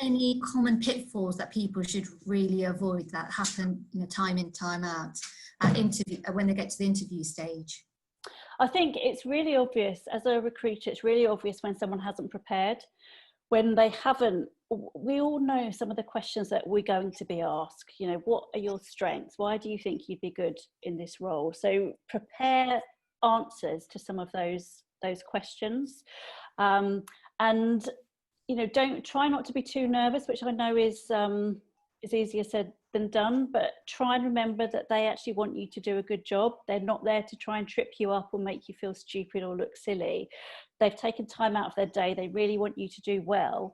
any common pitfalls that people should really avoid that happen, time in, time out at interview, when they get to the interview stage? I think it's really obvious as a recruiter, it's really obvious when someone hasn't prepared, when they haven't. We all know some of the questions that we're going to be asked. What are your strengths? Why do you think you'd be good in this role? So prepare answers to some of those questions, and don't try not to be too nervous, which I know is easier said than done, but try and remember that they actually want you to do a good job. They're not there to try and trip you up or make you feel stupid or look silly. They've taken time out of their day. They really want you to do well.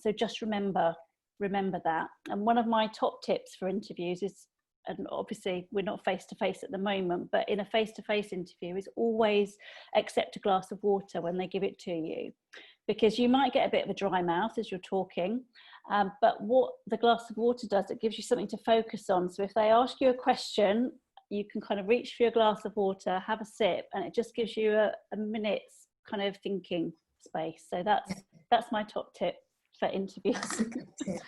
So just remember that. And one of my top tips for interviews is, and obviously we're not face-to-face at the moment, but in a face-to-face interview, is always accept a glass of water when they give it to you, because you might get a bit of a dry mouth as you're talking, but what the glass of water does, it gives you something to focus on. So if they ask you a question, you can kind of reach for your glass of water, have a sip, and it just gives you a minute's kind of thinking space. So that's my top tip for interviews. That's a good tip.